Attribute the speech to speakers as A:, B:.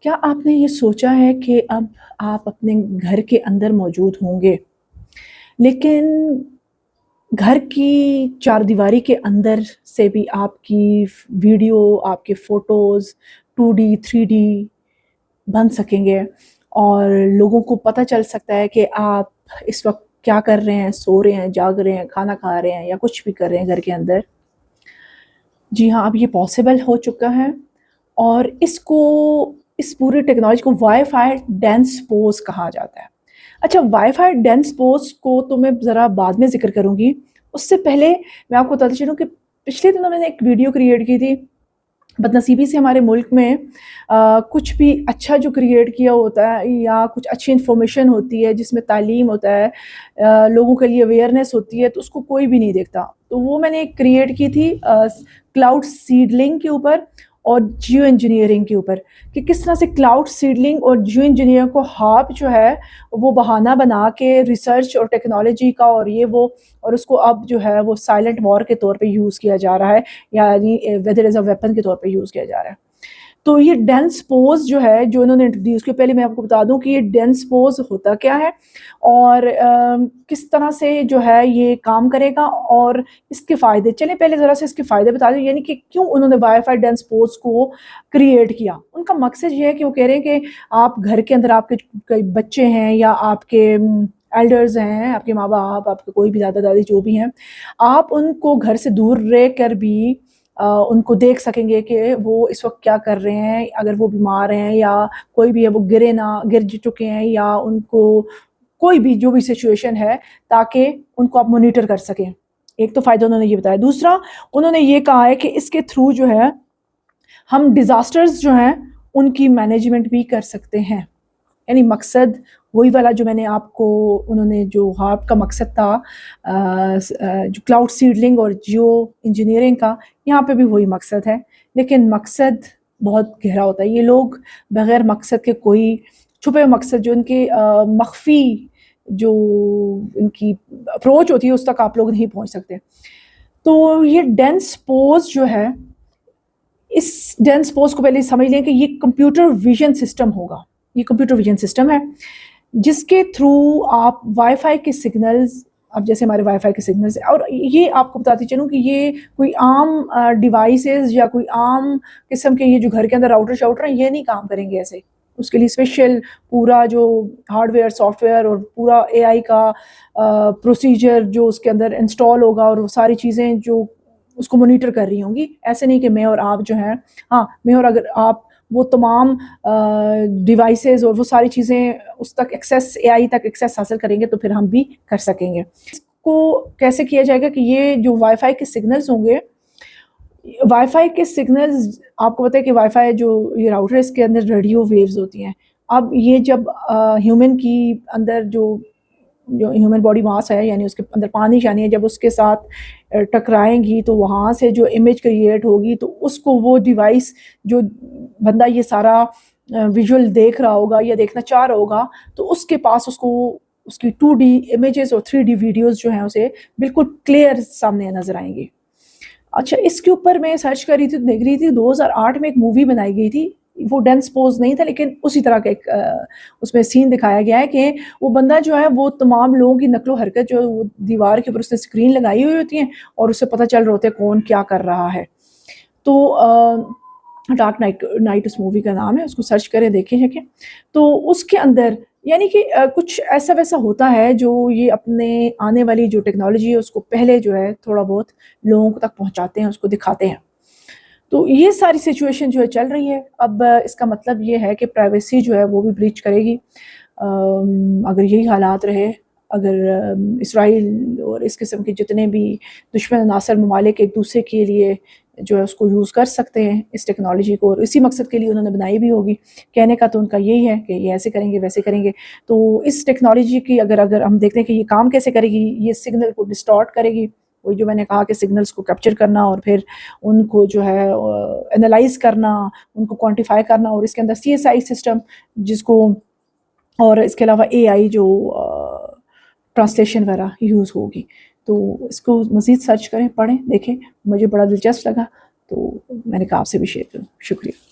A: کیا آپ نے یہ سوچا ہے کہ اب آپ اپنے گھر کے اندر موجود ہوں گے، لیکن گھر کی چار دیواری کے اندر سے بھی آپ کی ویڈیو، آپ کے فوٹوز 2D 3D بن سکیں گے، اور لوگوں کو پتہ چل سکتا ہے کہ آپ اس وقت کیا کر رہے ہیں، سو رہے ہیں، جاگ رہے ہیں، کھانا کھا رہے ہیں، یا کچھ بھی کر رہے ہیں گھر کے اندر۔ جی ہاں، اب یہ پاسبل ہو چکا ہے، اور اس پوری ٹیکنالوجی کو وائی فائی ڈینس پوز کہا جاتا ہے۔ اچھا، وائی فائی ڈینس پوز کو تو میں ذرا بعد میں ذکر کروں گی، اس سے پہلے میں آپ کو بتاتی چلوں کہ پچھلے دنوں میں نے ایک ویڈیو کریٹ کی تھی۔ بدنصیبی سے ہمارے ملک میں کچھ بھی اچھا جو کریٹ کیا ہوتا ہے، یا کچھ اچھی انفارمیشن ہوتی ہے جس میں تعلیم ہوتا ہے، لوگوں کے لیے اویئرنیس ہوتی ہے، تو اس کو کوئی بھی نہیں دیکھتا۔ تو وہ میں نے کریٹ کی تھی کلاؤڈ سیڈلنگ کے اوپر اور جیو انجینئرنگ کے اوپر، کہ کس طرح سے کلاؤڈ سیڈلنگ اور جیو انجینئرنگ کو ہاپ جو ہے وہ بہانہ بنا کے ریسرچ اور ٹیکنالوجی کا اور یہ وہ، اور اس کو اب جو ہے وہ سائلنٹ وار کے طور پہ یوز کیا جا رہا ہے، یعنی ویدر ایز اے ویپن کے طور پہ یوز کیا جا رہا ہے۔ تو یہ ڈینس پوز جو ہے جو انہوں نے انٹروڈیوس کیا، پہلے میں آپ کو بتا دوں کہ یہ ڈینس پوز ہوتا کیا ہے، اور کس طرح سے جو ہے یہ کام کرے گا، اور اس کے فائدے۔ چلیں پہلے ذرا سے اس کے فائدے بتا دیں، یعنی کہ کیوں انہوں نے وائی فائی ڈینس پوز کو کریٹ کیا۔ ان کا مقصد یہ ہے کہ وہ کہہ رہے ہیں کہ آپ گھر کے اندر، آپ کے کوئی بچے ہیں یا آپ کے ایلڈرز ہیں، آپ کے ماں باپ، آپ کے کوئی بھی دادا دادی جو بھی ہیں، آپ ان کو گھر سے دور رہ کر بھی ان کو دیکھ سکیں گے کہ وہ اس وقت کیا کر رہے ہیں، اگر وہ بیمار ہیں یا کوئی بھی ہے، وہ گر چکے ہیں، یا ان کو کوئی بھی جو بھی سچویشن ہے، تاکہ ان کو آپ مانیٹر کر سکیں۔ ایک تو فائدہ انہوں نے یہ بتایا۔ دوسرا، انہوں نے یہ کہا ہے کہ اس کے تھرو جو ہے ہم ڈیزاسٹرز جو ہیں ان کی مینجمنٹ بھی کر سکتے ہیں۔ یعنی مقصد وہی والا جو میں نے آپ کو، انہوں نے جو ہارپ کا مقصد تھا، جو کلاؤڈ سیڈلنگ اور جیو انجینئرنگ کا، یہاں پہ بھی وہی مقصد ہے، لیکن مقصد بہت گہرا ہوتا ہے۔ یہ لوگ بغیر مقصد کے، کوئی چھپے مقصد جو ان کے مخفی جو ان کی اپروچ ہوتی ہے، اس تک آپ لوگ نہیں پہنچ سکتے۔ تو یہ ڈینس پوز جو ہے، اس ڈینس پوز کو پہلے سمجھ لیں کہ یہ کمپیوٹر ویژن سسٹم ہوگا۔ یہ کمپیوٹر ویژن سسٹم ہے جس کے تھرو آپ وائی فائی کے سگنلز، اب جیسے ہمارے وائی فائی کے سگنلز، اور یہ آپ کو بتاتی چلوں کہ یہ کوئی عام ڈیوائسز یا کوئی عام قسم کے یہ جو گھر کے اندر راؤٹر شاؤٹر ہیں، یہ نہیں کام کریں گے ایسے۔ اس کے لیے اسپیشل پورا جو ہارڈ ویئر، سافٹ ویئر، اور پورا اے آئی کا پروسیجر جو اس کے اندر انسٹال ہوگا، اور وہ ساری چیزیں جو اس کو مانیٹر کر رہی ہوں گی۔ ایسے نہیں کہ میں اور آپ جو ہیں، ہاں میں اور اگر آپ وہ تمام ڈیوائسز اور وہ ساری چیزیں اس تک ایکسیس، اے آئی تک ایکسیس حاصل کریں گے، تو پھر ہم بھی کر سکیں گے۔ اس کو کیسے کیا جائے گا کہ یہ جو وائی فائی کے سگنلز ہوں گے، وائی فائی کے سگنلز، آپ کو پتہ ہے کہ وائی فائی جو یہ راؤٹر ہے، اس کے اندر ریڈیو ویوز ہوتی ہیں۔ اب یہ جب ہیومن کی اندر جو ہیومن باڈی ماس ہے، یعنی اس کے اندر پانی شانی ہے، جب اس کے ساتھ ٹکرائیں گی تو وہاں سے جو امیج کریٹ ہوگی، تو اس کو وہ ڈیوائس، جو بندہ یہ سارا ویژول دیکھ رہا ہوگا یا دیکھنا چاہ رہا ہوگا، تو اس کے پاس اس کو اس کی 2D امیجز اور 3D ویڈیوز جو ہیں اسے بالکل کلیئر سامنے نظر آئیں گی۔ اچھا، اس کے اوپر میں سرچ کر رہی تھی، دیکھ رہی تھی 2008 میں ایک مووی بنائی گئی تھی، وہ ڈینس پوز نہیں تھا، لیکن اسی طرح کا ایک اس میں سین دکھایا گیا ہے کہ وہ بندہ جو ہے وہ تمام لوگوں کی نقل و حرکت جو وہ دیوار کے اوپر اس نے اسکرین لگائی ہوئی ہوتی ہیں، اور اس سے پتہ چل رہا ہوتا ہے کون کیا کر رہا ہے۔ تو ڈارک نائٹ اس مووی کا نام ہے، اس کو سرچ کریں، دیکھیں جا کے۔ تو اس کے اندر یعنی کہ کچھ ایسا ویسا ہوتا ہے جو یہ اپنے آنے والی جو ٹیکنالوجی ہے اس کو پہلے جو ہے تھوڑا بہت لوگوں تک پہنچاتے ہیں، اس کو دکھاتے ہیں۔ تو یہ ساری سچویشن جو ہے چل رہی ہے۔ اب اس کا مطلب یہ ہے کہ پرائیویسی جو ہے وہ بھی بریچ کرے گی اگر یہی حالات رہے۔ اگر اسرائیل اور اس قسم کے جتنے بھی دشمن عناصر ممالک ایک دوسرے کے لیے جو ہے اس کو یوز کر سکتے ہیں اس ٹیکنالوجی کو، اور اسی مقصد کے لیے انہوں نے بنائی بھی ہوگی، کہنے کا تو ان کا یہی ہے کہ یہ ایسے کریں گے، ویسے کریں گے۔ تو اس ٹیکنالوجی کی اگر ہم دیکھتے ہیں کہ یہ کام کیسے کرے گی، یہ سگنل کو ڈسٹارٹ کرے گی، وہی جو میں نے کہا کہ سگنلز کو کیپچر کرنا، اور پھر ان کو جو ہے انالائز کرنا، ان کو کوانٹیفائی کرنا، اور اس کے اندر CSI سسٹم جس کو، اور اس کے علاوہ AI جو ٹرانسلیشن وغیرہ یوز ہوگی۔ تو اس کو مزید سرچ کریں، پڑھیں، دیکھیں، مجھے بڑا دلچسپ لگا، تو میں نے کہا آپ سے بھی شیئر کروں۔ شکریہ۔